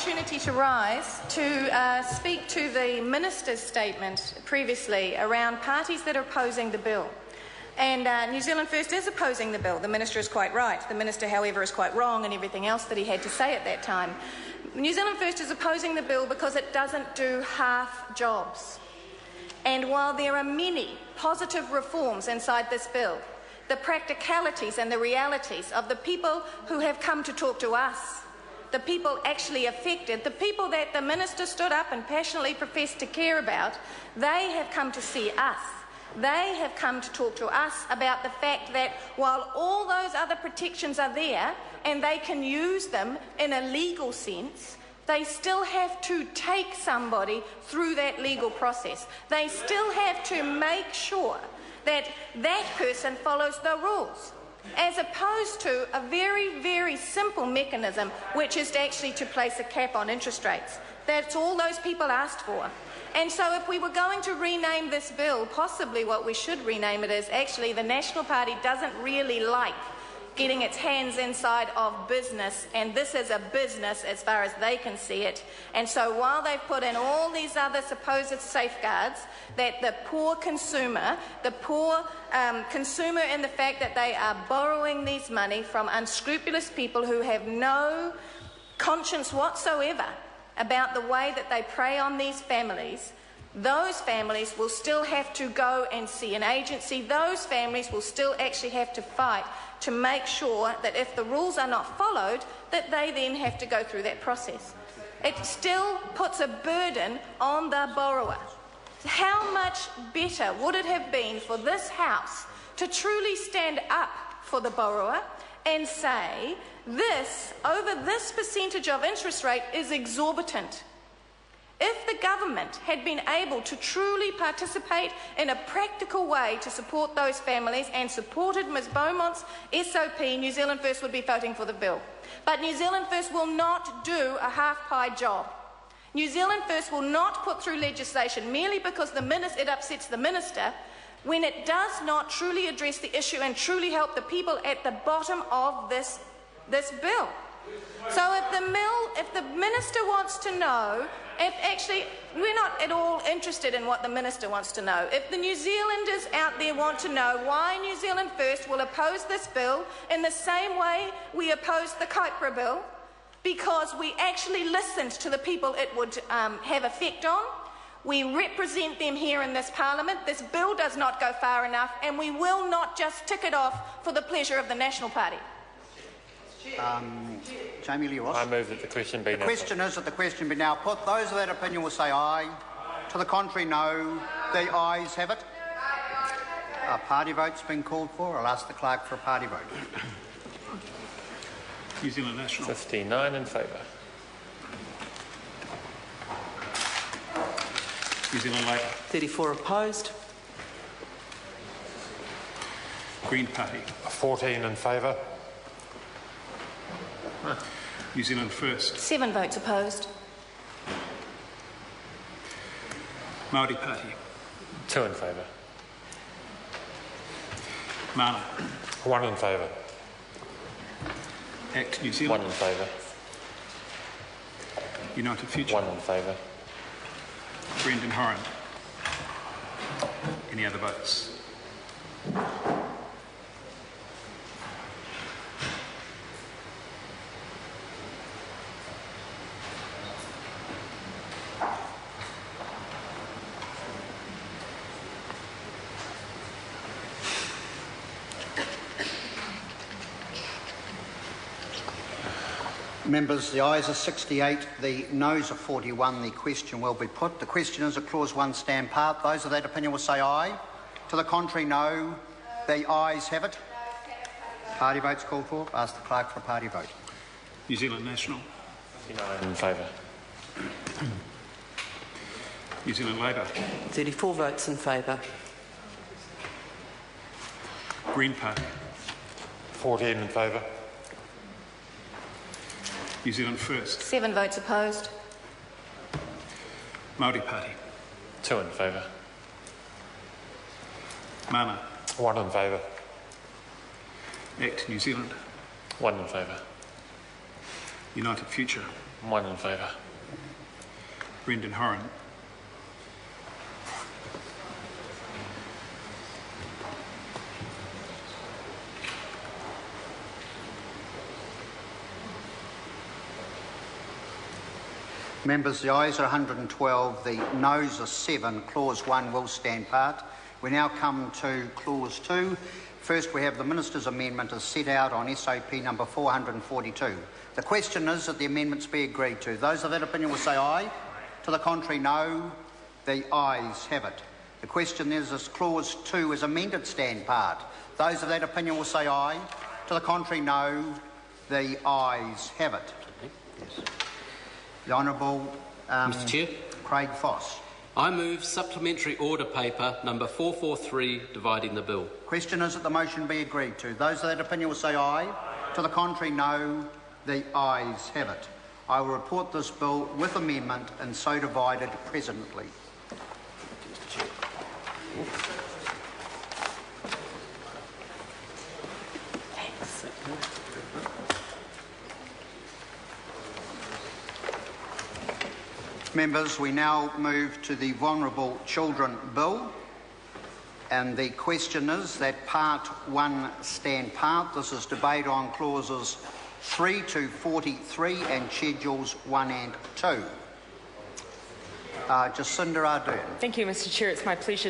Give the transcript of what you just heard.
opportunity to rise to speak to the Minister's statement previously around parties that are opposing the bill. And New Zealand First is opposing the bill. The Minister is quite right. The Minister, however, is quite wrong in everything else that he had to say at that time. New Zealand First is opposing the bill because it doesn't do half jobs. And while there are many positive reforms inside this bill, the practicalities and the realities of the people who have come to talk to us, the people actually affected, the people that the Minister stood up and passionately professed to care about, they have come to see us. They have come to talk to us about the fact that while all those other protections are there and they can use them in a legal sense, they still have to take somebody through that legal process. They still have to make sure that that person follows the rules, as opposed to a very, very simple mechanism, which is actually to place a cap on interest rates. That's all those people asked for. And so if we were going to rename this bill, possibly what we should rename it is actually the National Party doesn't really like getting its hands inside of business, and this is a business as far as they can see it. And so while they've put in all these other supposed safeguards, that the poor consumer in the fact that they are borrowing these money from unscrupulous people who have no conscience whatsoever about the way that they prey on these families, those families will still have to go and see an agency. Those families will still actually have to fight to make sure that if the rules are not followed, that they then have to go through that process. It still puts a burden on the borrower. How much better would it have been for this House to truly stand up for the borrower and say, this, over this percentage of interest rate is exorbitant. If the government had been able to truly participate in a practical way to support those families and supported Ms Beaumont's SOP, New Zealand First would be voting for the bill. But New Zealand First will not do a half-pie job. New Zealand First will not put through legislation merely because it upsets the Minister, when it does not truly address the issue and truly help the people at the bottom of this bill. So if the Minister wants to know, we're not at all interested in what the Minister wants to know. If the New Zealanders out there want to know why New Zealand First will oppose this bill in the same way we opposed the Kuiper bill, because we actually listened to the people it would have effect on, we represent them here in this Parliament. This bill does not go far enough, and we will not just tick it off for the pleasure of the National Party. Jamie Lee Ross. I move that the question be now. The question is that the question be now put. Those of that opinion will say aye. To the contrary, no. The ayes have it. A party vote's been called for. I'll ask the clerk for a party vote. New Zealand National. 59 in favour. New Zealand Labour. 34 opposed. Green Party. 14 in favour. New Zealand First. 7 votes opposed. Māori Party. 2 in favour. Mana. 1 in favour. Act New Zealand. 1 in favour. United Future. 1 in favour. Brendan Horan. Any other votes? Members, the ayes are 68, the noes are 41. The question will be put. The question is a clause 1 stand part. Those of that opinion will say aye. To the contrary, no. The ayes have it. Party votes called for. Ask the clerk for a party vote. New Zealand National. 59 in favour. New Zealand Labour. 34 votes in favour. Green Party. 14 in favour. New Zealand First. 7 votes opposed. Māori Party. 2 in favour. Mana. 1 in favour. Act New Zealand. 1 in favour. United Future. 1 in favour. Brendan Horan. Members, the ayes are 112, the noes are 7. Clause 1 will stand part. We now come to Clause 2. First, we have the Minister's amendment as set out on SOP number 442. The question is that the amendments be agreed to. Those of that opinion will say aye. To the contrary, no. The ayes have it. The question is, as Clause 2 is amended, stand part. Those of that opinion will say aye. To the contrary, no. The ayes have it. Yes. The Honourable Mr. Chair, Craig Foss. I move supplementary order paper number 443 dividing the bill. Question is that the motion be agreed to. Those of that opinion will say aye. To the contrary, no. The ayes have it. I will report this bill with amendment and so divided presently. Members, we now move to the Vulnerable Children Bill, and the question is that Part 1 stand part. This is debate on clauses 3 to 43 and Schedules 1 and 2. Jacinda Ardern. Thank you, Mr. Chair. It's my pleasure